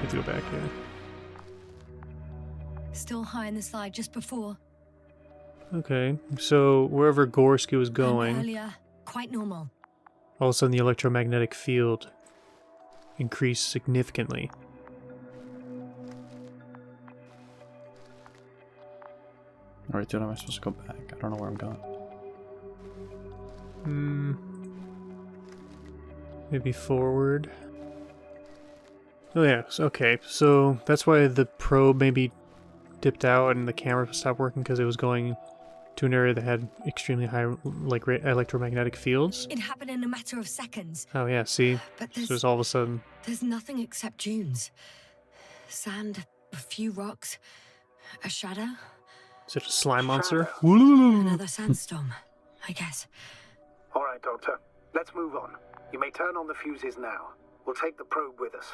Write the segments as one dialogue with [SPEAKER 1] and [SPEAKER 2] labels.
[SPEAKER 1] have to go back here.
[SPEAKER 2] Still high in the slide just before.
[SPEAKER 1] Okay, so wherever Gorski was
[SPEAKER 2] And
[SPEAKER 1] going,
[SPEAKER 2] earlier, quite normal.
[SPEAKER 1] all of a sudden the electromagnetic field increased significantly.
[SPEAKER 3] Alright, dude, am I supposed to go back? I don't know where I'm going.
[SPEAKER 1] Maybe forward. Oh yeah, okay, so that's why the probe maybe dipped out and the camera stopped working, because it was going to an area that had extremely high electromagnetic fields.
[SPEAKER 2] It happened in a matter of seconds.
[SPEAKER 1] Oh yeah, see?
[SPEAKER 2] But
[SPEAKER 1] So it's all of a sudden...
[SPEAKER 2] there's nothing except dunes. Sand, a few rocks, a shadow.
[SPEAKER 1] Is it a slime monster?
[SPEAKER 2] Another sandstorm, I guess.
[SPEAKER 4] All right, Doctor. Let's move on. You may turn on the fuses now. We'll take the probe with us.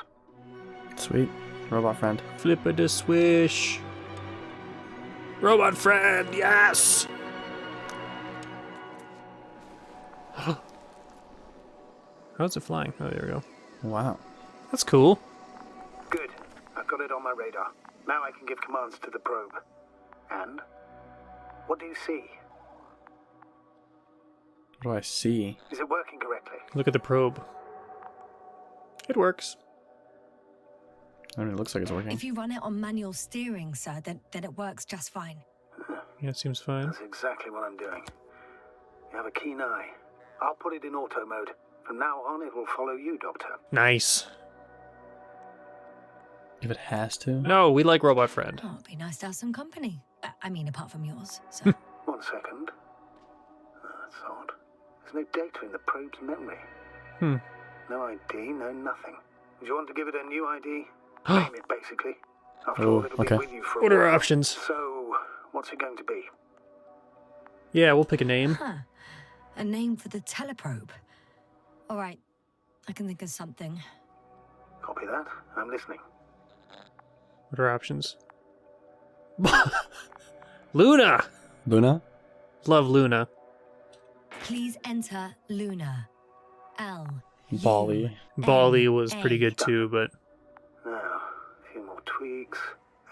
[SPEAKER 3] Sweet. Robot friend.
[SPEAKER 1] Flip a swish. Robot friend, yes! How's it flying? Oh, there we go.
[SPEAKER 3] Wow.
[SPEAKER 1] That's cool.
[SPEAKER 4] Good. I've got it on my radar. Now I can give commands to the probe. And? What do you see?
[SPEAKER 3] What do I see?
[SPEAKER 4] Is it working correctly?
[SPEAKER 1] Look at the probe. It works.
[SPEAKER 3] I mean, it looks like it's working.
[SPEAKER 2] If you run it on manual steering, sir, then it works just fine.
[SPEAKER 1] Yeah, it seems fine.
[SPEAKER 4] That's exactly what I'm doing. You have a keen eye. I'll put it in auto mode. From now on, it will follow you, Doctor.
[SPEAKER 1] Nice.
[SPEAKER 3] If it has to?
[SPEAKER 1] No, we like Robot Friend.
[SPEAKER 2] Oh, it'd be nice to have some company. I mean, apart from yours, so.
[SPEAKER 4] 1 second. That's odd. There's no data in the probe's memory. No ID, no nothing. Do you want to give it a new ID? Name it, basically. After all, it'll be with you for a
[SPEAKER 1] What are our
[SPEAKER 4] while.
[SPEAKER 1] options?
[SPEAKER 4] So, what's it going to be?
[SPEAKER 1] Yeah, we'll pick a name.
[SPEAKER 2] Huh. A name for the teleprobe. All right. I can think of something.
[SPEAKER 4] Copy that. I'm listening.
[SPEAKER 1] What are our options? Luna!
[SPEAKER 3] Luna?
[SPEAKER 1] Love Luna.
[SPEAKER 2] Please enter Luna. L.
[SPEAKER 3] Bali.
[SPEAKER 1] Bali was pretty good too, but...
[SPEAKER 4] Now, a few more tweaks,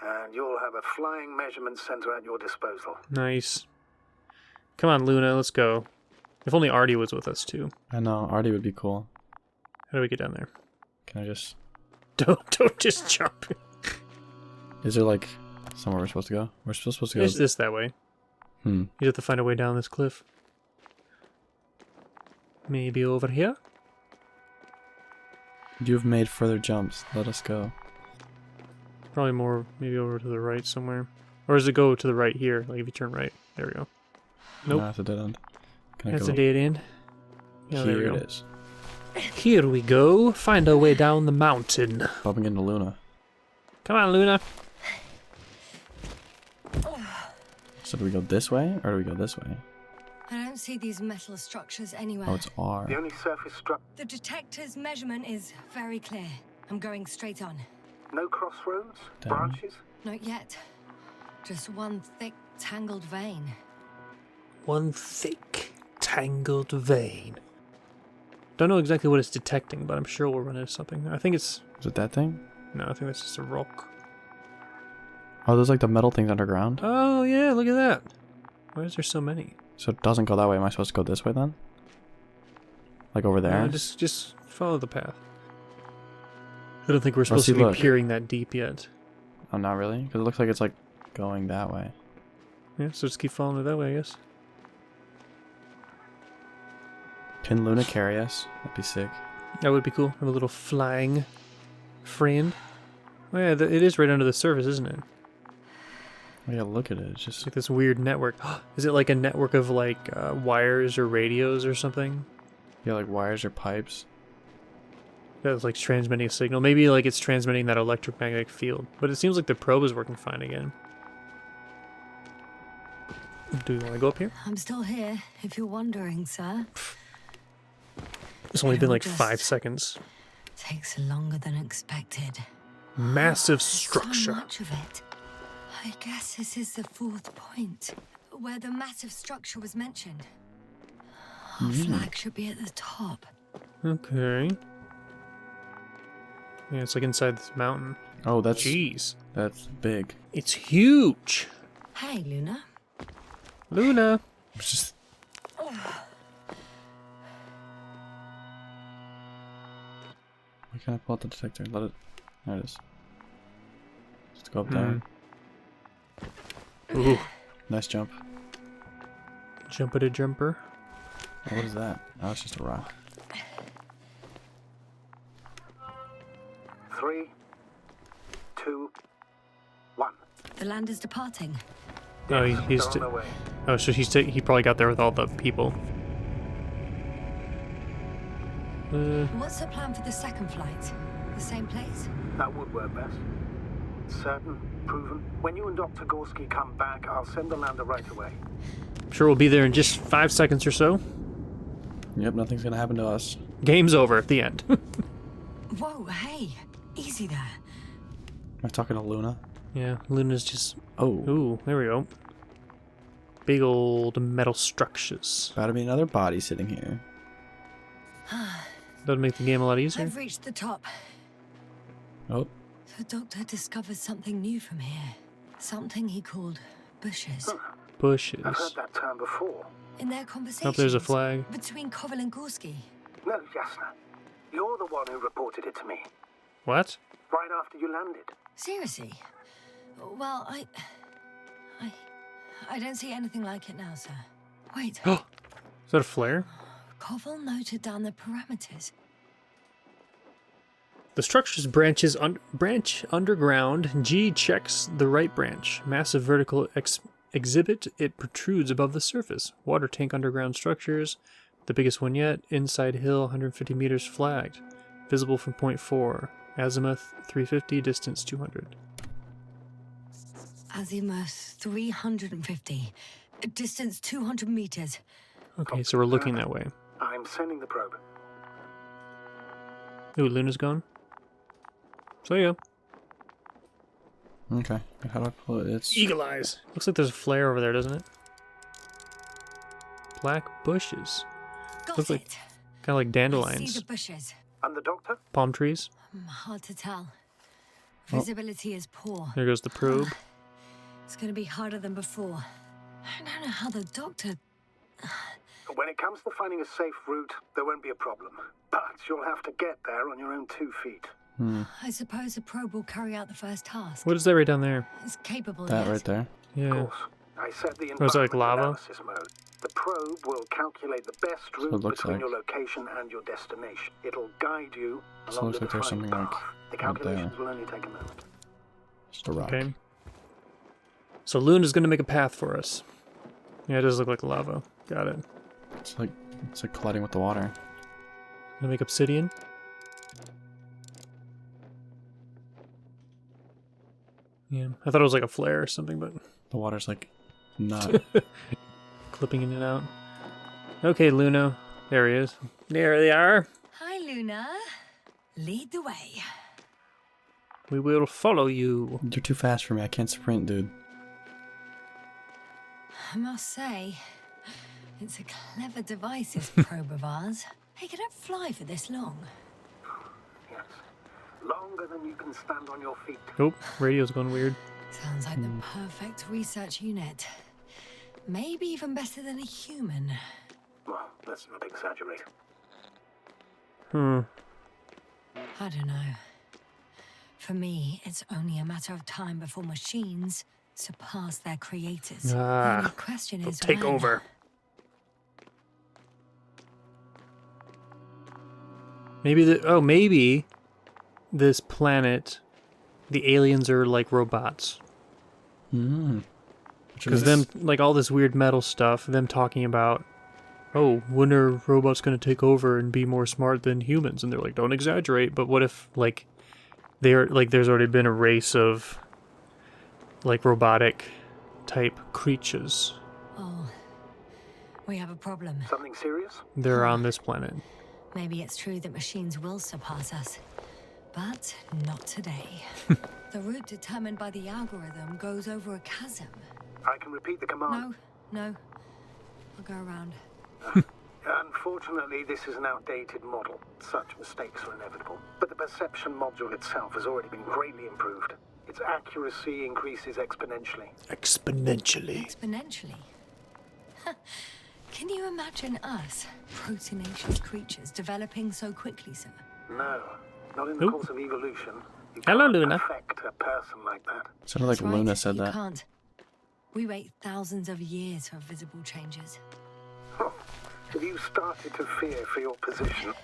[SPEAKER 4] and you'll have a flying measurement center at your disposal.
[SPEAKER 1] Nice. Come on, Luna, let's go. If only Artie was with us too.
[SPEAKER 3] I know, Artie would be cool.
[SPEAKER 1] How do we get down there?
[SPEAKER 3] Can I just...
[SPEAKER 1] Don't just jump.
[SPEAKER 3] Is there like somewhere we're supposed to go? We're supposed to go...
[SPEAKER 1] Is this that way? You have to find a way down this cliff. Maybe over here?
[SPEAKER 3] You've made further jumps. Let us go.
[SPEAKER 1] Probably more, maybe over to the right somewhere. Or does it go to the right here? Like if you turn right. There we go. Nope.
[SPEAKER 3] No, that's a dead end. Can
[SPEAKER 1] That's
[SPEAKER 3] I
[SPEAKER 1] a
[SPEAKER 3] go?
[SPEAKER 1] dead end. Yeah, there we
[SPEAKER 3] Here
[SPEAKER 1] go.
[SPEAKER 3] it is.
[SPEAKER 1] Here we go. Find our way down the mountain.
[SPEAKER 3] Bumping into Luna.
[SPEAKER 1] Come on, Luna.
[SPEAKER 3] So do we go this way, or do we go this way?
[SPEAKER 2] I don't see these metal structures anywhere.
[SPEAKER 3] Oh, it's R.
[SPEAKER 4] The only surface structure.
[SPEAKER 2] The detector's measurement is very clear. I'm going straight on.
[SPEAKER 4] No crossroads?
[SPEAKER 3] Damn.
[SPEAKER 4] Branches?
[SPEAKER 2] Not yet. Just one thick, tangled vein.
[SPEAKER 1] One thick, tangled vein. Don't know exactly what it's detecting, but I'm sure we'll run into something. I think it's...
[SPEAKER 3] Is it that thing?
[SPEAKER 1] No, I think that's just a rock.
[SPEAKER 3] Oh, there's like the metal things underground?
[SPEAKER 1] Oh, yeah, look at that. Why is there so many?
[SPEAKER 3] So it doesn't go that way. Am I supposed to go this way then? Like over there?
[SPEAKER 1] No, just follow the path. I don't think we're
[SPEAKER 3] Oh,
[SPEAKER 1] supposed
[SPEAKER 3] see,
[SPEAKER 1] to be
[SPEAKER 3] look.
[SPEAKER 1] peering that deep yet.
[SPEAKER 3] Oh, not really? Because it looks like it's like going that way.
[SPEAKER 1] Yeah, so just keep following it that way, I guess.
[SPEAKER 3] Can Luna carry us? That'd be sick.
[SPEAKER 1] That would be cool. Have a little flying friend. Oh yeah, it is right under the surface, isn't it?
[SPEAKER 3] Oh, yeah, look at it. It's
[SPEAKER 1] It's
[SPEAKER 3] just...
[SPEAKER 1] like this weird network. Is it like a network of like wires or radios or something?
[SPEAKER 3] Yeah, like wires or pipes.
[SPEAKER 1] That's like transmitting a signal. Maybe like it's transmitting that electromagnetic field. But it seems like the probe is working fine again. Do you want to go up here?
[SPEAKER 2] I'm still here, if you're wondering, sir.
[SPEAKER 1] It's only
[SPEAKER 2] It
[SPEAKER 1] been
[SPEAKER 2] all
[SPEAKER 1] like
[SPEAKER 2] just
[SPEAKER 1] 5 seconds.
[SPEAKER 2] Takes longer than expected.
[SPEAKER 1] Massive
[SPEAKER 2] There's
[SPEAKER 1] structure.
[SPEAKER 2] So much of it. I guess this is the 4th point, where the massive structure was mentioned. Our flag should be at the top.
[SPEAKER 1] Okay. Yeah, it's like inside this mountain.
[SPEAKER 3] Oh, that's
[SPEAKER 1] Jeez.
[SPEAKER 3] that's big.
[SPEAKER 1] It's huge.
[SPEAKER 2] Hey, Luna.
[SPEAKER 1] Luna.
[SPEAKER 3] It's just why can't I pull out the detector? Let it. There it is. Just go up there.
[SPEAKER 1] Ooh.
[SPEAKER 3] Nice jump.
[SPEAKER 1] Jumpity jumper.
[SPEAKER 3] Oh, what is that? Oh, it's just a rock.
[SPEAKER 4] 3, 2, 1.
[SPEAKER 2] The land is departing.
[SPEAKER 1] Oh, he's
[SPEAKER 4] They're on their way.
[SPEAKER 1] oh, so he probably got there with all the people.
[SPEAKER 2] What's the plan for the second flight? The same place?
[SPEAKER 4] That would work best. Certain, proven. When you and Dr. Gorski come back, I'll send the lander right away.
[SPEAKER 1] I'm sure we'll be there in just 5 seconds or so.
[SPEAKER 3] Yep, nothing's gonna happen to us.
[SPEAKER 1] Game's over at the end.
[SPEAKER 2] Whoa, hey. Easy there.
[SPEAKER 3] Am I talking to Luna?
[SPEAKER 1] Yeah, Luna's just...
[SPEAKER 3] Oh,
[SPEAKER 1] Ooh, there we go. Big old metal structures.
[SPEAKER 3] about to be another body sitting here.
[SPEAKER 1] That'll make the game a lot easier.
[SPEAKER 2] I've reached the top.
[SPEAKER 3] Oh,
[SPEAKER 2] The doctor discovered something new from here. Something he called bushes.
[SPEAKER 1] Bushes.
[SPEAKER 4] I've heard that term before.
[SPEAKER 2] In their conversation.
[SPEAKER 1] Oh, there's a flag.
[SPEAKER 2] Between Koval and Gorski.
[SPEAKER 4] No, Yasna. You're the one who reported it to me.
[SPEAKER 1] What?
[SPEAKER 4] Right after you landed.
[SPEAKER 2] Seriously? Well, I don't see anything like it now, sir. Wait.
[SPEAKER 1] Oh, is that a flare?
[SPEAKER 2] Koval noted down the parameters.
[SPEAKER 1] The structure's branch underground. G checks the right branch. Massive vertical exhibit. It protrudes above the surface. Water tank underground structures. The biggest one yet. Inside hill, 150 meters flagged. Visible from point 4. Azimuth 350. Distance 200.
[SPEAKER 2] Azimuth 350. Distance 200 meters.
[SPEAKER 1] Okay, so we're looking that way.
[SPEAKER 4] I'm sending the probe.
[SPEAKER 1] Ooh, Luna's gone. So yeah.
[SPEAKER 3] okay. How do I pull it? It's
[SPEAKER 1] Eagle eyes. Looks like there's a flare over there, doesn't it? Black bushes.
[SPEAKER 2] Got
[SPEAKER 1] Looks like
[SPEAKER 2] it.
[SPEAKER 1] kind of like
[SPEAKER 2] I see
[SPEAKER 1] dandelions.
[SPEAKER 2] the bushes.
[SPEAKER 4] And the doctor?
[SPEAKER 1] Palm trees.
[SPEAKER 2] Hard to tell. Visibility is poor.
[SPEAKER 1] There goes the probe.
[SPEAKER 2] It's going to be harder than before. I don't know how the doctor...
[SPEAKER 4] When it comes to finding a safe route, there won't be a problem. But you'll have to get there on your own 2 feet.
[SPEAKER 2] I suppose the probe will carry out the first task.
[SPEAKER 1] What is that right down there?
[SPEAKER 2] It's capable,
[SPEAKER 3] that
[SPEAKER 2] yes.
[SPEAKER 3] right there.
[SPEAKER 1] Yeah.
[SPEAKER 4] Of course, I set the
[SPEAKER 1] Oh, is that like
[SPEAKER 4] environment
[SPEAKER 1] lava?
[SPEAKER 4] analysis mode. The probe will calculate the best
[SPEAKER 3] it
[SPEAKER 4] route
[SPEAKER 3] looks
[SPEAKER 4] between
[SPEAKER 3] like.
[SPEAKER 4] your location and your destination. It'll guide you
[SPEAKER 3] So it
[SPEAKER 4] along
[SPEAKER 3] looks
[SPEAKER 4] the
[SPEAKER 3] like there's
[SPEAKER 4] defined
[SPEAKER 3] something like
[SPEAKER 4] path. The
[SPEAKER 3] right there.
[SPEAKER 4] calculations will only take a moment.
[SPEAKER 3] Just a rock.
[SPEAKER 1] Okay. So Luna's gonna make a path for us. Yeah, it does look like lava. Got it.
[SPEAKER 3] It's like colliding with the water.
[SPEAKER 1] Gonna make obsidian. Yeah, I thought it was like a flare or something, but
[SPEAKER 3] The water's like not.
[SPEAKER 1] clipping in and out. Okay, Luna. There he is. There they are.
[SPEAKER 2] Hi, Luna. Lead the way.
[SPEAKER 1] We will follow you.
[SPEAKER 3] You're too fast for me. I can't sprint, dude.
[SPEAKER 2] I must say, it's a clever device, this probe of ours. Hey, can it fly for this long?
[SPEAKER 4] Yes. Longer than you can stand on your feet.
[SPEAKER 1] Oh, radio's going weird.
[SPEAKER 2] Sounds like the perfect research unit. Maybe even better than a human.
[SPEAKER 4] Well, let's not exaggerate.
[SPEAKER 2] I don't know. For me, it's only a matter of time before machines surpass their creators. The only question is
[SPEAKER 1] Take
[SPEAKER 2] when.
[SPEAKER 1] over. Maybe this planet, the aliens are like robots. Because them, like all this weird metal stuff, them talking about, oh, when are robots going to take over and be more smart than humans? And they're like, don't exaggerate. But what if, like, there's already been a race of, like, robotic type creatures.
[SPEAKER 2] Oh, we have a problem.
[SPEAKER 4] Something serious?
[SPEAKER 1] They're on this planet.
[SPEAKER 2] Maybe it's true that machines will surpass us, but not today. The route determined by the algorithm goes over a chasm.
[SPEAKER 4] I can repeat the command.
[SPEAKER 2] No. I'll go around.
[SPEAKER 4] Unfortunately, this is an outdated model. Such mistakes are inevitable. But the perception module itself has already been greatly improved. Its accuracy increases exponentially.
[SPEAKER 1] Exponentially.
[SPEAKER 2] Exponentially? Can you imagine us, proteinaceous creatures, developing so quickly, sir?
[SPEAKER 4] No, not in the course of evolution. You
[SPEAKER 1] Hello,
[SPEAKER 4] can't
[SPEAKER 1] Luna.
[SPEAKER 4] affect a person like that.
[SPEAKER 3] Sounded like
[SPEAKER 2] That's right,
[SPEAKER 3] Luna said
[SPEAKER 2] you
[SPEAKER 3] that.
[SPEAKER 2] Can't. We wait thousands of years for visible changes.
[SPEAKER 4] Huh. Have you started to fear for your position?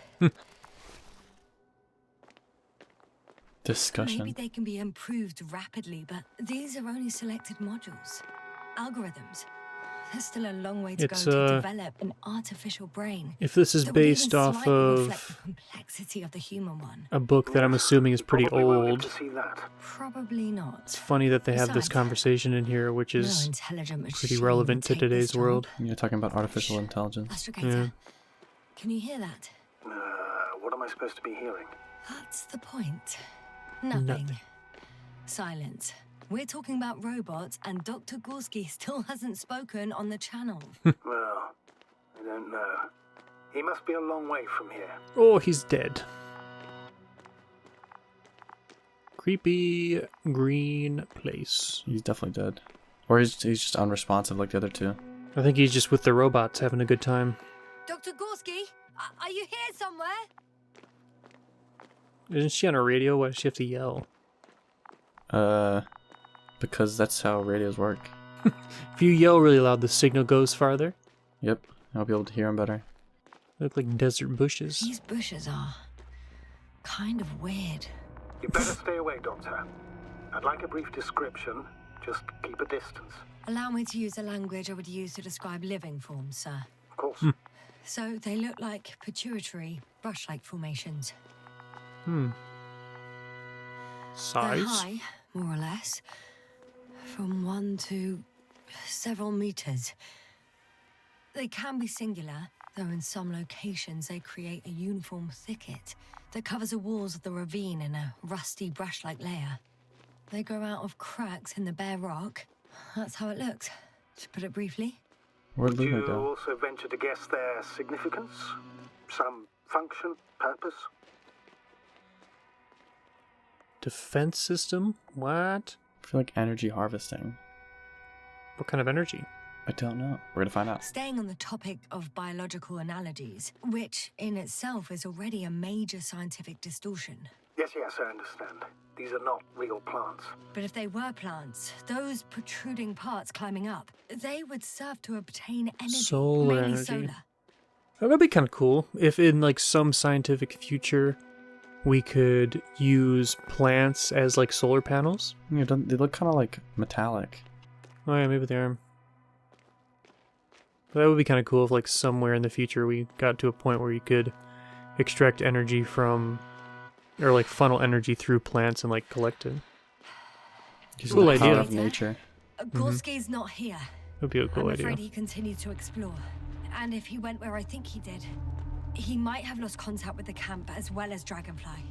[SPEAKER 3] Discussion.
[SPEAKER 2] Maybe they can be improved rapidly, but these are only selected modules. Algorithms. There's still a long way to go to develop an artificial brain.
[SPEAKER 1] If this is
[SPEAKER 2] that would even
[SPEAKER 1] based off
[SPEAKER 2] slightly reflect
[SPEAKER 1] of
[SPEAKER 2] the complexity of the human one.
[SPEAKER 1] a book that I'm assuming is pretty
[SPEAKER 4] Probably won't live
[SPEAKER 1] old,
[SPEAKER 4] to see that.
[SPEAKER 2] Probably not.
[SPEAKER 1] it's funny that they have this
[SPEAKER 2] Besides,
[SPEAKER 1] conversation in here, which
[SPEAKER 2] No
[SPEAKER 1] is
[SPEAKER 2] intelligent
[SPEAKER 1] pretty
[SPEAKER 2] machine
[SPEAKER 1] relevant
[SPEAKER 2] would
[SPEAKER 1] to
[SPEAKER 2] take this
[SPEAKER 1] today's
[SPEAKER 2] job.
[SPEAKER 1] world.
[SPEAKER 3] You're talking about artificial intelligence.
[SPEAKER 2] Astrogator, can you hear that?
[SPEAKER 4] What am I supposed to be hearing?
[SPEAKER 2] That's the point. Nothing. Silence. We're talking about robots, and Dr. Gorski still hasn't spoken on the channel.
[SPEAKER 4] Well, I don't know. He must be a long way from here.
[SPEAKER 1] Oh, he's dead. Creepy green place.
[SPEAKER 3] He's definitely dead. Or he's just unresponsive like the other two.
[SPEAKER 1] I think he's just with the robots having a good time.
[SPEAKER 2] Dr. Gorski, are you here somewhere?
[SPEAKER 1] Isn't she on a radio? Why does she have to yell?
[SPEAKER 3] Because that's how radios work.
[SPEAKER 1] If you yell really loud, the signal goes farther.
[SPEAKER 3] Yep, I'll be able to hear him better.
[SPEAKER 1] They look like desert bushes.
[SPEAKER 2] These bushes are kind of weird.
[SPEAKER 4] You better stay away, Doctor. I'd like a brief description. Just keep a distance.
[SPEAKER 2] Allow me to use a language I would use to describe living forms, sir.
[SPEAKER 4] Of course.
[SPEAKER 2] So they look like pituitary, brush-like formations.
[SPEAKER 1] Size?
[SPEAKER 2] They're high, more or less, from 1 to several meters. They can be singular, though in some locations they create a uniform thicket that covers the walls of the ravine in a rusty brush-like layer. They grow out of cracks in the bare rock. That's how it looks, to put it briefly.
[SPEAKER 3] Where'd
[SPEAKER 4] Would
[SPEAKER 3] Luna
[SPEAKER 4] you
[SPEAKER 3] go?
[SPEAKER 4] also venture to guess their significance? Some function, purpose?
[SPEAKER 1] Defense system? What?
[SPEAKER 3] I feel like energy harvesting.
[SPEAKER 1] What kind of energy?
[SPEAKER 3] I don't know. We're gonna find out.
[SPEAKER 2] Staying on the topic of biological analogies, which in itself is already a major scientific distortion.
[SPEAKER 4] Yes, I understand. These are not real plants.
[SPEAKER 2] But if they were plants, those protruding parts climbing up, they would serve to obtain energy,
[SPEAKER 1] Solar
[SPEAKER 2] mainly
[SPEAKER 1] energy.
[SPEAKER 2] solar.
[SPEAKER 1] That'd be kind of cool if in like some scientific future we could use plants as like solar panels.
[SPEAKER 3] Yeah, they look kind of like metallic.
[SPEAKER 1] Oh yeah, maybe they are. But that would be kind of cool if like somewhere in the future we got to a point where you could extract energy from, or like funnel energy through plants and like collect it.
[SPEAKER 3] Using
[SPEAKER 1] Cool
[SPEAKER 3] the power
[SPEAKER 1] idea.
[SPEAKER 3] of nature.
[SPEAKER 2] Gorski's not here.
[SPEAKER 1] That'd be a cool
[SPEAKER 2] I'm
[SPEAKER 1] idea.
[SPEAKER 2] afraid he continued to explore. And if he went where I think he did, he might have lost contact with the camp as well as Dragonfly.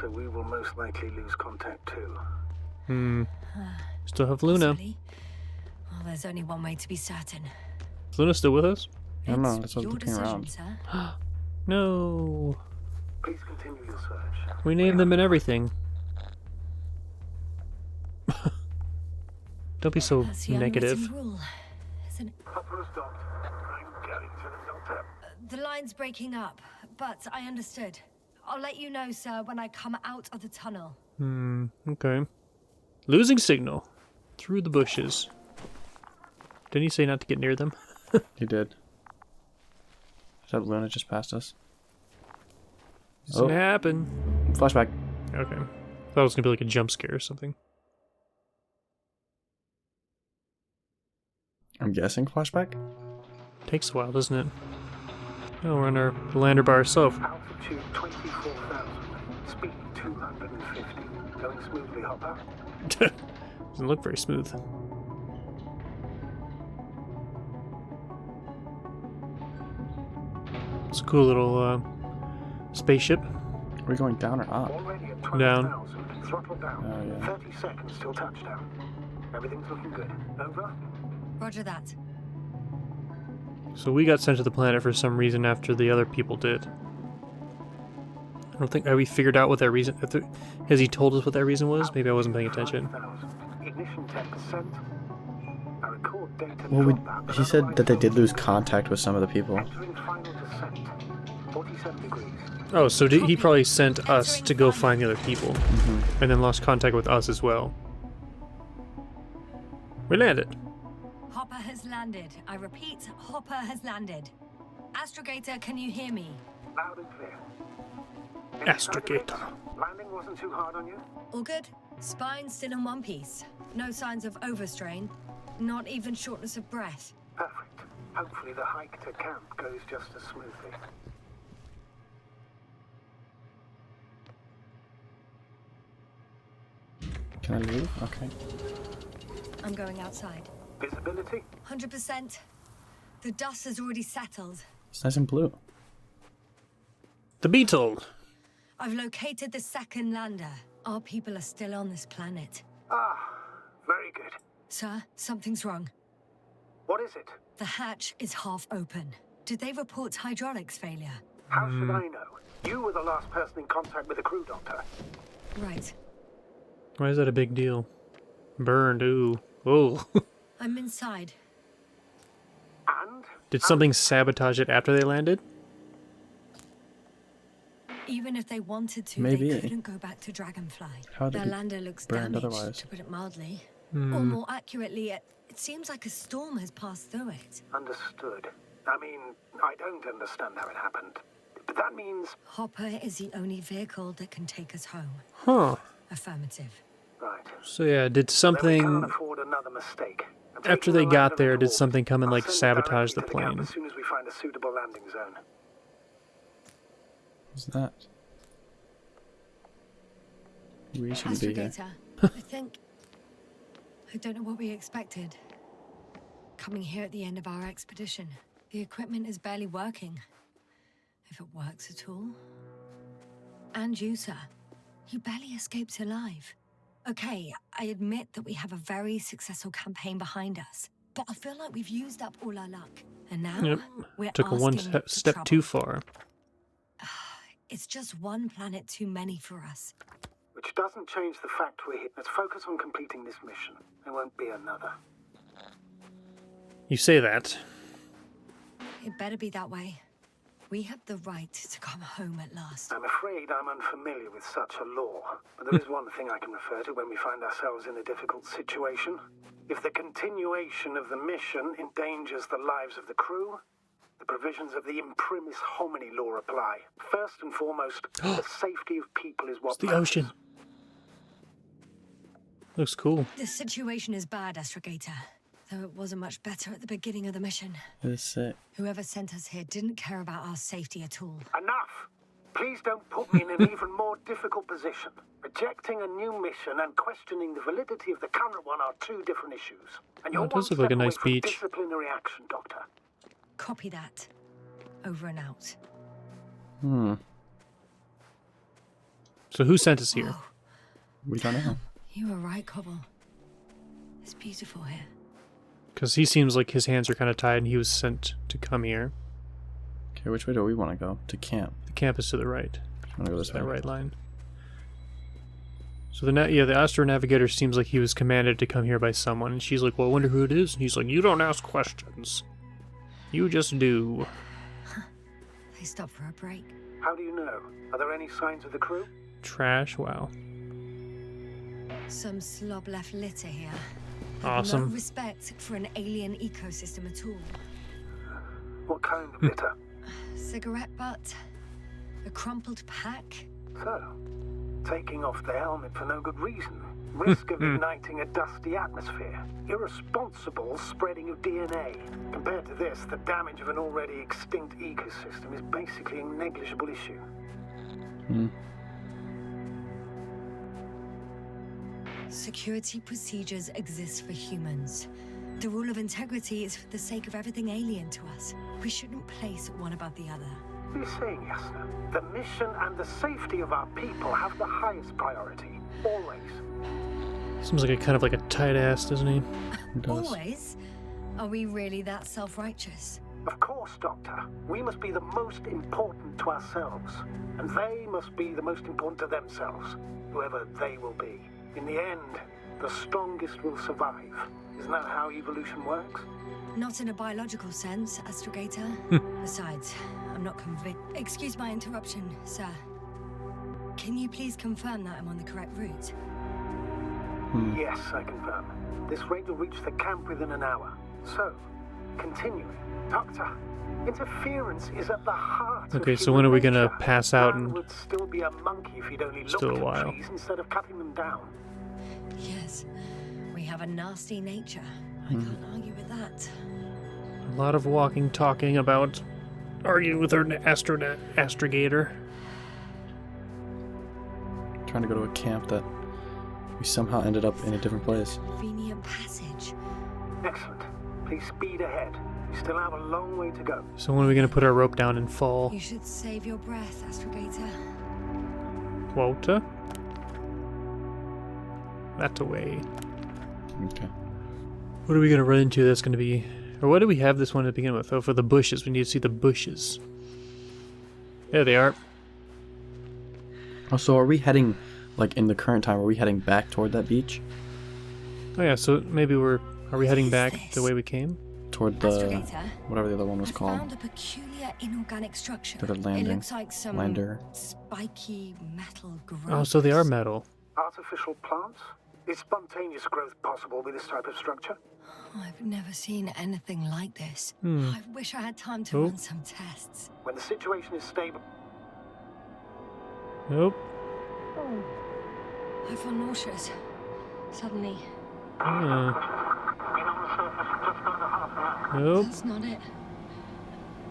[SPEAKER 4] So we will most likely lose contact too.
[SPEAKER 1] Still have Luna.
[SPEAKER 2] Possibly. Well, there's only one way to be certain.
[SPEAKER 1] Is Luna still with us?
[SPEAKER 3] I don't know,
[SPEAKER 2] It's
[SPEAKER 3] that's what I was
[SPEAKER 2] your
[SPEAKER 3] looking
[SPEAKER 2] decision,
[SPEAKER 3] around.
[SPEAKER 2] sir.
[SPEAKER 1] No.
[SPEAKER 4] Please continue your search.
[SPEAKER 1] We named them and everything. Don't be so
[SPEAKER 2] That's the
[SPEAKER 1] negative.
[SPEAKER 2] unwritten rule, isn't it?
[SPEAKER 4] Upper stopped. I'm going to the doctor.
[SPEAKER 2] The line's breaking up, but I understood. I'll let you know, sir, when I come out of the tunnel.
[SPEAKER 1] Okay. Losing signal. Through the bushes. Didn't you say not to get near them?
[SPEAKER 3] He did. Is that Luna just passed us?
[SPEAKER 1] Doesn't happen.
[SPEAKER 3] Flashback.
[SPEAKER 1] Okay. Thought it was gonna be like a jump scare or something.
[SPEAKER 3] I'm guessing flashback?
[SPEAKER 1] Takes a while, doesn't it? Oh, we're on our lander by ourselves.
[SPEAKER 4] Altitude 24,000. Speed 250. Going smoothly, Hopper.
[SPEAKER 1] Doesn't look very smooth. It's a cool little spaceship.
[SPEAKER 3] We're going down or up?
[SPEAKER 4] Already at
[SPEAKER 1] Down.
[SPEAKER 4] 20,000. Throttle down.
[SPEAKER 3] Oh, yeah.
[SPEAKER 4] 30 seconds till touchdown. Everything's looking good. Over?
[SPEAKER 2] Roger that.
[SPEAKER 1] So we got sent to the planet for some reason after the other people did. I don't think... Have we figured out what that reason... Has he told us what that reason was? Maybe I wasn't paying attention.
[SPEAKER 4] Ignition 10%. I record data
[SPEAKER 3] Well,
[SPEAKER 4] drop out,
[SPEAKER 3] he said that they did lose contact with some of the people.
[SPEAKER 4] entering final descent. 47 degrees.
[SPEAKER 1] Oh, so he probably sent us to go find the other people. And then lost contact with us as well. We landed.
[SPEAKER 2] Hopper has landed. I repeat, Hopper has landed. Astrogator, can you hear me?
[SPEAKER 4] Loud and clear.
[SPEAKER 1] Astrogator.
[SPEAKER 4] Landing wasn't too hard on you?
[SPEAKER 2] All good? Spine still in one piece. No signs of overstrain. Not even shortness of breath.
[SPEAKER 4] Perfect. Hopefully the hike to camp goes just as smoothly.
[SPEAKER 3] Can I leave? Okay.
[SPEAKER 2] I'm going outside.
[SPEAKER 4] Visibility?
[SPEAKER 2] 100%. The dust has already settled.
[SPEAKER 3] It's nice and blue.
[SPEAKER 1] The Beetle.
[SPEAKER 2] I've located the second lander. Our people are still on this planet.
[SPEAKER 4] Ah, very good.
[SPEAKER 2] Sir, something's wrong.
[SPEAKER 4] What is it?
[SPEAKER 2] The hatch is half open. Did they report hydraulics failure?
[SPEAKER 4] How should I know? You were the last person in contact with the crew doctor.
[SPEAKER 2] Right.
[SPEAKER 1] Why is that a big deal? Burned, ooh. Oh.
[SPEAKER 2] I'm inside.
[SPEAKER 4] And?
[SPEAKER 1] Did something sabotage it after they landed?
[SPEAKER 2] Even if they wanted to,
[SPEAKER 3] Maybe.
[SPEAKER 2] they couldn't go back to Dragonfly.
[SPEAKER 3] How did
[SPEAKER 2] Their
[SPEAKER 3] it
[SPEAKER 2] lander looks
[SPEAKER 3] burned
[SPEAKER 2] damaged,
[SPEAKER 3] otherwise?
[SPEAKER 2] to put it mildly. Or more accurately, it seems like a storm has passed through it.
[SPEAKER 4] Understood. I mean, I don't understand how it happened. But that means...
[SPEAKER 2] Hopper is the only vehicle that can take us home.
[SPEAKER 1] Huh.
[SPEAKER 2] Affirmative.
[SPEAKER 4] Right.
[SPEAKER 1] So yeah, did
[SPEAKER 4] Then we
[SPEAKER 1] something...
[SPEAKER 4] can't afford another mistake. I'm
[SPEAKER 1] After
[SPEAKER 4] taking
[SPEAKER 1] they
[SPEAKER 4] the
[SPEAKER 1] got
[SPEAKER 4] lander
[SPEAKER 1] there,
[SPEAKER 4] on
[SPEAKER 1] did
[SPEAKER 4] board.
[SPEAKER 1] something come and
[SPEAKER 4] I'll
[SPEAKER 1] like
[SPEAKER 4] send it
[SPEAKER 1] sabotage the
[SPEAKER 4] directly to camp
[SPEAKER 1] plane?
[SPEAKER 4] as soon as we find a suitable landing zone.
[SPEAKER 3] What's that? We shouldn't be here.
[SPEAKER 2] Astrogator, I don't know what we expected. Coming here at the end of our expedition. The equipment is barely working. If it works at all. And you, sir. You barely escaped alive. Okay, I admit that we have a very successful campaign behind us. But I feel like we've used up all our luck. And now,
[SPEAKER 1] Yep.
[SPEAKER 2] we're
[SPEAKER 1] Took a one
[SPEAKER 2] asking for
[SPEAKER 1] step
[SPEAKER 2] trouble.
[SPEAKER 1] too far.
[SPEAKER 2] It's just one planet too many for us.
[SPEAKER 4] Which doesn't change the fact we're here. Let's focus on completing this mission. There won't be another.
[SPEAKER 1] You say that.
[SPEAKER 2] It better be that way. We have the right to come home at last.
[SPEAKER 4] I'm afraid I'm unfamiliar with such a law, but there is one thing I can refer to when we find ourselves in a difficult situation. If the continuation of the mission endangers the lives of the crew, the provisions of the imprimis homini law apply. First and foremost, the safety of people is what
[SPEAKER 1] It's the
[SPEAKER 4] matters.
[SPEAKER 1] ocean. Looks cool.
[SPEAKER 2] The situation is bad, Astrogator. Though it wasn't much better at the beginning of the mission.
[SPEAKER 3] It's sick.
[SPEAKER 2] Whoever sent us here didn't care about our safety at all.
[SPEAKER 4] Enough! Please don't put me in an even more difficult position. Rejecting a new mission and questioning the validity of the current one are two different issues. And you're
[SPEAKER 1] It does
[SPEAKER 4] one
[SPEAKER 1] look like a
[SPEAKER 4] step away
[SPEAKER 1] nice
[SPEAKER 4] from
[SPEAKER 1] beach.
[SPEAKER 4] disciplinary action, Doctor.
[SPEAKER 2] Copy that. Over and out.
[SPEAKER 1] So who sent us here?
[SPEAKER 2] Oh,
[SPEAKER 3] We don't know.
[SPEAKER 2] you were right, Cobble. It's beautiful here.
[SPEAKER 1] Because he seems like his hands are kind of tied and he was sent to come here.
[SPEAKER 3] Okay, which way do we want to go? To camp.
[SPEAKER 1] The camp is to the right.
[SPEAKER 3] I want to go this
[SPEAKER 1] That
[SPEAKER 3] way.
[SPEAKER 1] right line. So the the astro navigator seems like he was commanded to come here by someone, and she's like, "Well, I wonder who it is." And he's like, "You don't ask questions. You just do."
[SPEAKER 2] They stopped for a break.
[SPEAKER 4] How do you know? Are there any signs of the crew?
[SPEAKER 1] Trash. Wow.
[SPEAKER 2] Some slob left litter here.
[SPEAKER 1] Awesome.
[SPEAKER 2] No respect for an alien ecosystem at all.
[SPEAKER 4] What kind of litter?
[SPEAKER 2] Cigarette butt. A crumpled pack.
[SPEAKER 4] So, taking off the helmet for no good reason. Risk of igniting a dusty atmosphere. Irresponsible spreading of DNA. Compared to this, the damage of an already extinct ecosystem is basically a negligible issue.
[SPEAKER 2] Security procedures exist for humans. The rule of integrity is for the sake of everything alien to us. We shouldn't place one above the other.
[SPEAKER 4] What are you saying, Yasna? The mission and the safety of our people have the highest priority. Always.
[SPEAKER 1] Seems like a kind of like a tight ass, doesn't he?
[SPEAKER 3] It does.
[SPEAKER 2] Always? Are we really that self-righteous?
[SPEAKER 4] Of course, Doctor. We must be the most important to ourselves. And they must be the most important to themselves, whoever they will be. In the end, the strongest will survive. Isn't that how evolution works?
[SPEAKER 2] Not in a biological sense, astrogator. Besides, I'm not convinced. Excuse my interruption, sir. Can you please confirm that I'm on the correct route?
[SPEAKER 4] Yes, I confirm. This raid will reach the camp within an hour. So, continuing. Doctor, interference is at the heart
[SPEAKER 1] Okay,
[SPEAKER 4] of
[SPEAKER 1] so when are we gonna
[SPEAKER 4] nature.
[SPEAKER 1] pass out
[SPEAKER 4] Man
[SPEAKER 1] and...
[SPEAKER 4] would still be a monkey if he'd only
[SPEAKER 1] Still
[SPEAKER 4] looked
[SPEAKER 1] a
[SPEAKER 4] at
[SPEAKER 1] while.
[SPEAKER 4] trees instead of cutting them down.
[SPEAKER 2] Yes, we have a nasty nature. I can't argue with that.
[SPEAKER 1] A lot of walking, talking about arguing with our astrogator.
[SPEAKER 3] Trying to go to a camp that we somehow ended up in a different place.
[SPEAKER 2] Convenient passage.
[SPEAKER 4] Excellent. Please speed ahead. We still have a long way to go.
[SPEAKER 1] So when are we gonna put our rope down and fall?
[SPEAKER 2] You should save your breath, astrogator.
[SPEAKER 1] Walter? That away.
[SPEAKER 3] Okay.
[SPEAKER 1] What are we gonna run into that's gonna be... Or what do we have this one to begin with? Oh, for the bushes. We need to see the bushes. There they are.
[SPEAKER 3] Oh, so are we heading, like in the current time, are we heading back toward that beach?
[SPEAKER 1] Oh yeah, so maybe we're... Are we heading
[SPEAKER 2] is
[SPEAKER 1] back
[SPEAKER 2] this?
[SPEAKER 1] the way we came?
[SPEAKER 3] Toward the,
[SPEAKER 2] Astrogator,
[SPEAKER 3] whatever the other one was
[SPEAKER 2] I
[SPEAKER 3] called.
[SPEAKER 2] found a peculiar inorganic structure.
[SPEAKER 3] To the landing.
[SPEAKER 2] It looks like some
[SPEAKER 3] Lander.
[SPEAKER 2] spiky metal growth.
[SPEAKER 1] Oh, so they are metal.
[SPEAKER 4] Artificial plants? Is spontaneous growth possible with this type of structure?
[SPEAKER 2] I've never seen anything like this.
[SPEAKER 1] Hmm.
[SPEAKER 2] I wish I had time to
[SPEAKER 1] Oh.
[SPEAKER 2] run some tests.
[SPEAKER 4] When the situation is stable...
[SPEAKER 1] Nope.
[SPEAKER 2] I feel nauseous. Suddenly.
[SPEAKER 1] Nope.
[SPEAKER 2] That's not it.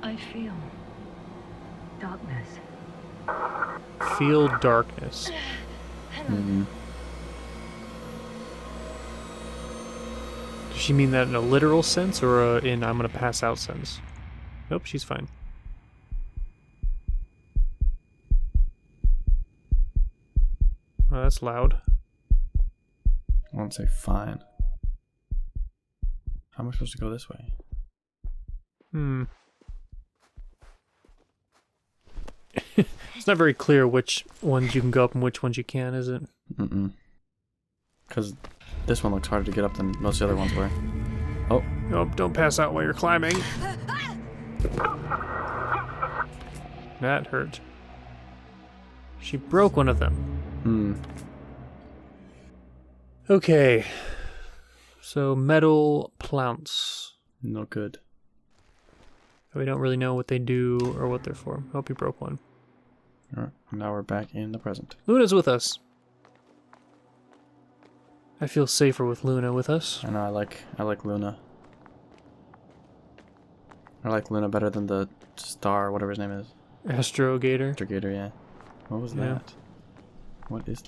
[SPEAKER 2] I feel darkness.
[SPEAKER 1] Feel darkness.
[SPEAKER 3] Mm-hmm.
[SPEAKER 1] Does she mean that in a literal sense or in I'm gonna pass out sense? Nope, she's fine. Oh, that's loud.
[SPEAKER 3] I won't say fine. How am I supposed to go this way?
[SPEAKER 1] It's not very clear which ones you can go up and which ones you can, is it?
[SPEAKER 3] Mm-mm. Because this one looks harder to get up than most of the other ones were. Oh.
[SPEAKER 1] Nope, don't pass out while you're climbing. That hurt. She broke one of them.
[SPEAKER 3] Hmm.
[SPEAKER 1] Okay. So, metal plants.
[SPEAKER 3] No good.
[SPEAKER 1] We don't really know what they do or what they're for. Hope you broke one.
[SPEAKER 3] Alright, now we're back in the present.
[SPEAKER 1] Luna's with us. I feel safer with Luna with us.
[SPEAKER 3] I know, I like Luna. I like Luna better than the star, whatever his name is.
[SPEAKER 1] Astrogator.
[SPEAKER 3] Astrogator, yeah. What was
[SPEAKER 1] Yeah.
[SPEAKER 3] that? What is...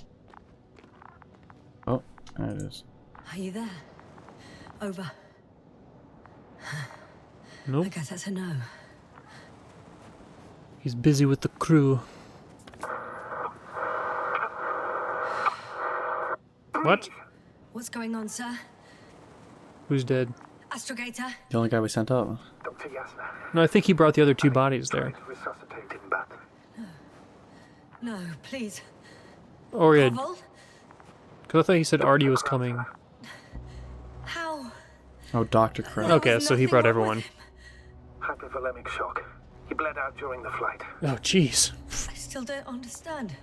[SPEAKER 3] Oh, there it is.
[SPEAKER 2] Are you there? Over.
[SPEAKER 1] Nope.
[SPEAKER 2] I guess that's a no.
[SPEAKER 1] He's busy with the crew. What?
[SPEAKER 2] What's going on, sir?
[SPEAKER 1] Who's dead?
[SPEAKER 2] Astrogator?
[SPEAKER 3] The only guy we sent up.
[SPEAKER 4] Dr. Yasna.
[SPEAKER 1] No, I think he brought the other two bodies there.
[SPEAKER 4] Trying to resuscitate him, but...
[SPEAKER 2] No, please.
[SPEAKER 1] Or yeah,
[SPEAKER 2] Pavel?
[SPEAKER 1] because I thought he said Artie was coming.
[SPEAKER 2] How?
[SPEAKER 3] Oh, Dr. Crane.
[SPEAKER 2] There
[SPEAKER 1] Okay,
[SPEAKER 2] was
[SPEAKER 1] so he
[SPEAKER 2] nothing
[SPEAKER 1] brought
[SPEAKER 2] wrong
[SPEAKER 1] everyone.
[SPEAKER 2] with him.
[SPEAKER 4] Hypovolemic shock. He bled out during the flight.
[SPEAKER 1] Oh, jeez.
[SPEAKER 2] I still don't understand.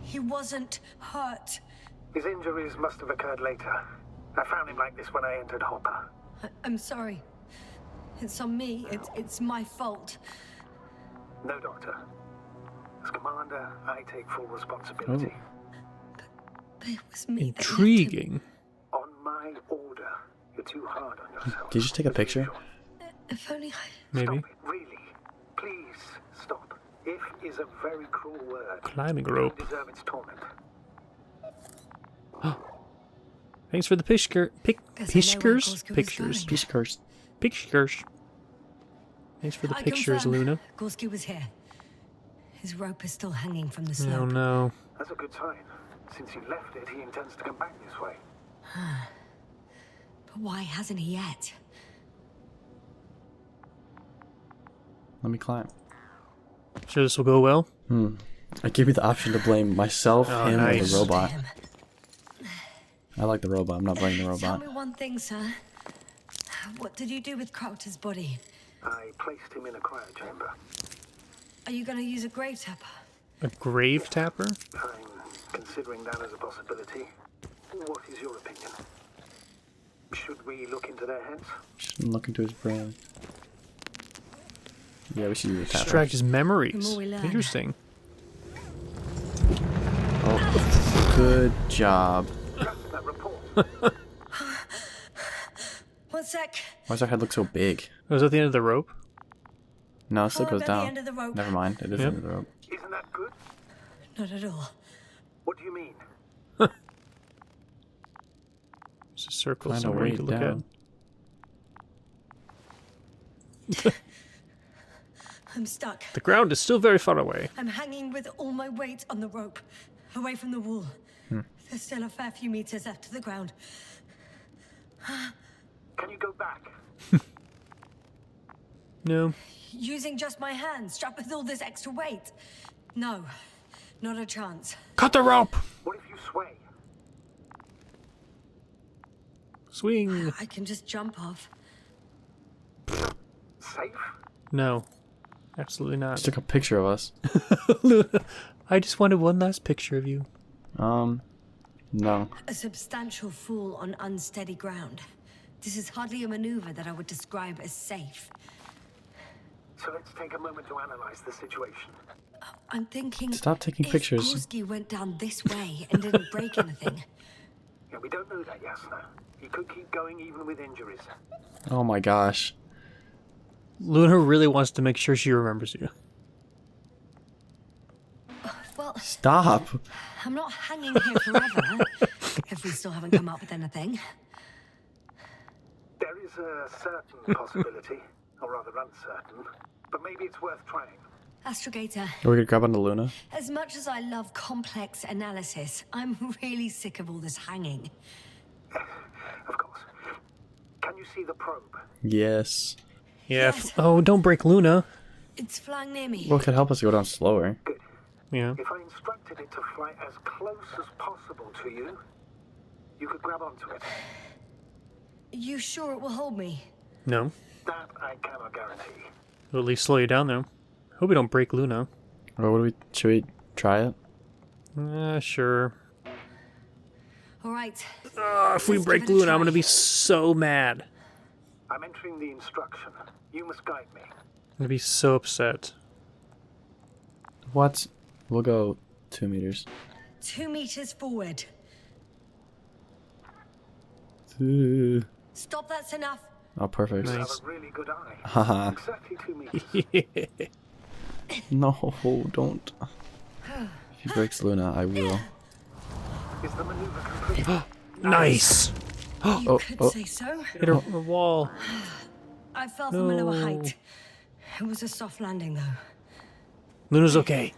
[SPEAKER 2] He wasn't hurt.
[SPEAKER 4] His injuries must have occurred later. I found him like this when I entered Hopper.
[SPEAKER 2] I'm sorry. It's on me. It's my fault.
[SPEAKER 4] No, Doctor. As commander, I take full responsibility.
[SPEAKER 2] But it was me that left him.
[SPEAKER 1] Intriguing.
[SPEAKER 4] On my order. You're too hard on yourself.
[SPEAKER 3] Did you just take a picture?
[SPEAKER 2] If only I...
[SPEAKER 1] Maybe.
[SPEAKER 4] Stop it, really. Please, stop. If is a very cruel word.
[SPEAKER 1] Climbing
[SPEAKER 4] You
[SPEAKER 1] rope.
[SPEAKER 4] don't deserve its torment.
[SPEAKER 1] Thanks for the pictures.
[SPEAKER 2] Guess I know where
[SPEAKER 1] Pictures?
[SPEAKER 2] Gorski was
[SPEAKER 1] Pictures.
[SPEAKER 2] going.
[SPEAKER 3] Piece of curse.
[SPEAKER 1] Pictures. Thanks for the
[SPEAKER 2] I
[SPEAKER 1] pictures,
[SPEAKER 2] confirm.
[SPEAKER 1] Luna.
[SPEAKER 2] Gorski was here. His rope is still hanging from the
[SPEAKER 1] Oh
[SPEAKER 2] slope.
[SPEAKER 1] no.
[SPEAKER 4] That's a good sign. Since he left it, he intends to come back this way.
[SPEAKER 2] But why hasn't he yet?
[SPEAKER 3] Let me climb.
[SPEAKER 1] Sure this will go well?
[SPEAKER 3] I give you the option to blame myself, him, or
[SPEAKER 1] nice.
[SPEAKER 3] the robot. I like the robot. I'm not blaming the
[SPEAKER 2] Tell
[SPEAKER 3] robot.
[SPEAKER 2] me one thing, sir. What did you do with Crowther's body?
[SPEAKER 4] I placed him in a cryo chamber.
[SPEAKER 2] Are you going to use a grave tapper?
[SPEAKER 1] A grave tapper?
[SPEAKER 4] I'm considering that as a possibility. What is your opinion? Should we look into their heads?
[SPEAKER 3] Should look into his brain. Yeah, we should use a tapper.
[SPEAKER 1] Extract his
[SPEAKER 2] The
[SPEAKER 1] memories.
[SPEAKER 2] more we learn.
[SPEAKER 1] Interesting.
[SPEAKER 3] Oh, good job.
[SPEAKER 4] That report.
[SPEAKER 2] 1 sec.
[SPEAKER 3] Why does our head look so big?
[SPEAKER 1] Was that the end of the rope?
[SPEAKER 3] No, it still
[SPEAKER 2] Oh,
[SPEAKER 3] goes
[SPEAKER 2] I'm at the
[SPEAKER 3] down.
[SPEAKER 2] end of the rope.
[SPEAKER 3] Never mind. It is the
[SPEAKER 1] Yep.
[SPEAKER 3] end of the rope.
[SPEAKER 4] Isn't that good?
[SPEAKER 2] Not at all.
[SPEAKER 4] What do you mean?
[SPEAKER 1] It's a circle
[SPEAKER 3] Find a
[SPEAKER 1] somewhere you
[SPEAKER 3] way
[SPEAKER 1] can look
[SPEAKER 3] down.
[SPEAKER 2] I'm stuck.
[SPEAKER 1] at. The ground is still very far away.
[SPEAKER 2] I'm hanging with all my weight on the rope, away from the wall. There's still a fair few meters left to the ground.
[SPEAKER 4] Can you go back?
[SPEAKER 1] No.
[SPEAKER 2] Using just my hands, strapped with all this extra weight. No, not a chance.
[SPEAKER 1] Cut the rope!
[SPEAKER 4] What if you sway?
[SPEAKER 1] Swing!
[SPEAKER 2] I can just jump off.
[SPEAKER 4] Safe?
[SPEAKER 1] No. Absolutely not.
[SPEAKER 3] Just took a picture of us.
[SPEAKER 1] Luna, I just wanted one last picture of you.
[SPEAKER 3] No.
[SPEAKER 2] A substantial fall on unsteady ground. This is hardly a maneuver that I would describe as safe.
[SPEAKER 4] So let's take a moment to analyze the situation.
[SPEAKER 2] I'm thinking.
[SPEAKER 3] Stop taking
[SPEAKER 2] if
[SPEAKER 3] pictures.
[SPEAKER 2] Gorski went down this way and didn't break anything.
[SPEAKER 4] Yeah, we don't know that, Yasna. He could keep going even with injuries.
[SPEAKER 3] Oh my gosh.
[SPEAKER 1] Luna really wants to make sure she remembers you.
[SPEAKER 2] Well,
[SPEAKER 3] Stop.
[SPEAKER 2] I'm not hanging here forever. If we still haven't come up with anything.
[SPEAKER 4] There is a certain possibility, or rather uncertain, but maybe it's worth trying.
[SPEAKER 2] Astrogator,
[SPEAKER 3] Are we gonna grab onto Luna?
[SPEAKER 2] as much as I love complex analysis, I'm really sick of all this hanging.
[SPEAKER 4] Of course. Can you see the probe?
[SPEAKER 3] Yes.
[SPEAKER 1] Yeah.
[SPEAKER 2] Yes.
[SPEAKER 1] Oh, don't break Luna.
[SPEAKER 2] It's flying near me.
[SPEAKER 3] Well, it could help us to go down slower.
[SPEAKER 4] Good.
[SPEAKER 1] Yeah.
[SPEAKER 4] If I instructed it to fly as close as possible to you, you could grab onto it.
[SPEAKER 2] You sure it will hold me?
[SPEAKER 1] No.
[SPEAKER 4] That I cannot guarantee.
[SPEAKER 1] It'll at least slow you down, though. Hope we don't break Luna.
[SPEAKER 3] Or should we try it?
[SPEAKER 1] Sure.
[SPEAKER 2] All right.
[SPEAKER 1] If we
[SPEAKER 2] Let's
[SPEAKER 1] break
[SPEAKER 2] give it a
[SPEAKER 1] Luna, I'm
[SPEAKER 2] try.
[SPEAKER 1] gonna be so mad.
[SPEAKER 4] I'm entering the instruction. You must guide me.
[SPEAKER 1] I'm gonna be so upset.
[SPEAKER 3] What? We'll go 2 meters.
[SPEAKER 2] 2 meters forward.
[SPEAKER 3] Ooh.
[SPEAKER 2] Stop, that's enough.
[SPEAKER 3] Oh, perfect.
[SPEAKER 4] You
[SPEAKER 1] Nice.
[SPEAKER 4] have a really good eye.
[SPEAKER 3] Haha.
[SPEAKER 4] Exactly 2 meters.
[SPEAKER 3] No, don't. If he breaks Luna, I will.
[SPEAKER 4] Is the maneuver complete?
[SPEAKER 1] Nice!
[SPEAKER 2] You
[SPEAKER 3] Oh,
[SPEAKER 2] could
[SPEAKER 3] oh.
[SPEAKER 2] say so.
[SPEAKER 1] Hit a wall.
[SPEAKER 2] I fell from a lower
[SPEAKER 1] No.
[SPEAKER 2] height. It was a soft landing, though.
[SPEAKER 1] Luna's okay.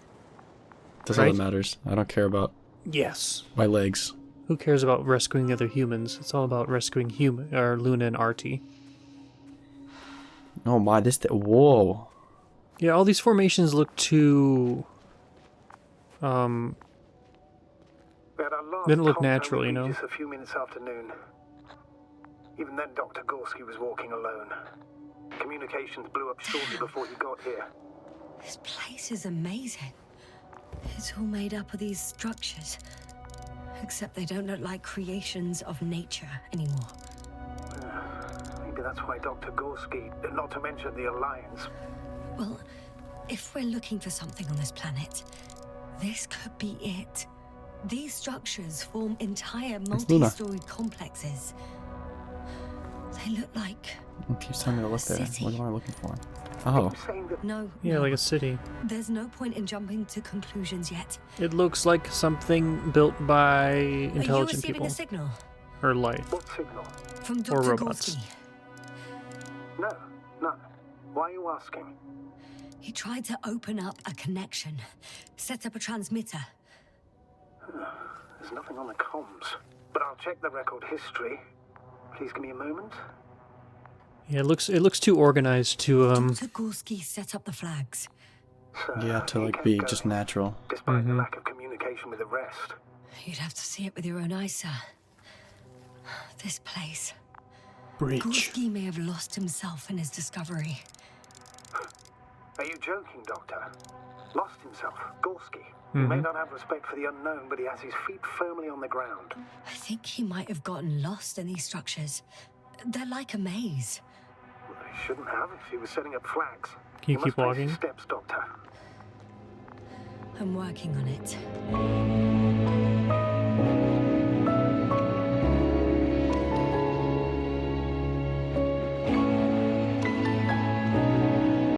[SPEAKER 3] That's all
[SPEAKER 1] Right?
[SPEAKER 3] that matters. I don't care about
[SPEAKER 1] Yes.
[SPEAKER 3] my legs.
[SPEAKER 1] Who cares about rescuing other humans? It's all about rescuing Luna and Artie.
[SPEAKER 3] Oh my, whoa.
[SPEAKER 1] Yeah, all these formations look too...
[SPEAKER 4] We had our last
[SPEAKER 1] Didn't look
[SPEAKER 4] contact
[SPEAKER 1] natural,
[SPEAKER 4] with
[SPEAKER 1] you know?
[SPEAKER 4] Regis a few minutes after noon. Even then, Dr. Gorski was walking alone. Communications blew up shortly before he got here.
[SPEAKER 2] This place is amazing. It's all made up of these structures. Except they don't look like creations of nature anymore.
[SPEAKER 4] Maybe that's why Dr. Gorski, not to mention the Alliance,
[SPEAKER 2] Well, if we're looking for something on this planet, this could be it. These structures form entire
[SPEAKER 3] Luna.
[SPEAKER 2] multi-storied complexes. They look like...
[SPEAKER 3] It keeps telling me to look there.
[SPEAKER 2] City.
[SPEAKER 3] What am I looking for? Oh.
[SPEAKER 4] saying that
[SPEAKER 2] No,
[SPEAKER 1] Yeah,
[SPEAKER 2] no.
[SPEAKER 1] like a city.
[SPEAKER 2] There's no point in jumping to conclusions yet.
[SPEAKER 1] It looks like something built by
[SPEAKER 2] Are you
[SPEAKER 1] intelligent
[SPEAKER 2] receiving
[SPEAKER 1] people.
[SPEAKER 2] a signal?
[SPEAKER 1] Or life.
[SPEAKER 4] what signal?
[SPEAKER 2] From
[SPEAKER 1] Or
[SPEAKER 2] Dr.
[SPEAKER 1] robots.
[SPEAKER 2] Gorski.
[SPEAKER 4] No, none. Why are you asking?
[SPEAKER 2] He tried to open up a connection, set up a transmitter.
[SPEAKER 4] There's nothing on the comms, but I'll check the record history. Please give me a moment.
[SPEAKER 1] Yeah, it looks too organized to
[SPEAKER 2] Dr. Gorski set up the flags.
[SPEAKER 3] Yeah, to
[SPEAKER 4] He
[SPEAKER 3] like
[SPEAKER 4] kept
[SPEAKER 3] be
[SPEAKER 4] going,
[SPEAKER 3] just natural.
[SPEAKER 4] despite the lack of communication with the rest.
[SPEAKER 2] You'd have to see it with your own eyes, sir. This place.
[SPEAKER 1] breach.
[SPEAKER 2] Gorski may have lost himself in his discovery.
[SPEAKER 4] Are you joking, Doctor? Lost himself, Gorski. He may not have respect for the unknown, but he has his feet firmly on the ground.
[SPEAKER 2] I think he might have gotten lost in these structures. They're like a maze.
[SPEAKER 4] Well, he shouldn't have if he was setting up flags.
[SPEAKER 1] Can you
[SPEAKER 4] must
[SPEAKER 1] keep
[SPEAKER 4] trace
[SPEAKER 1] walking?
[SPEAKER 4] his steps, Doctor.
[SPEAKER 2] I'm working on it.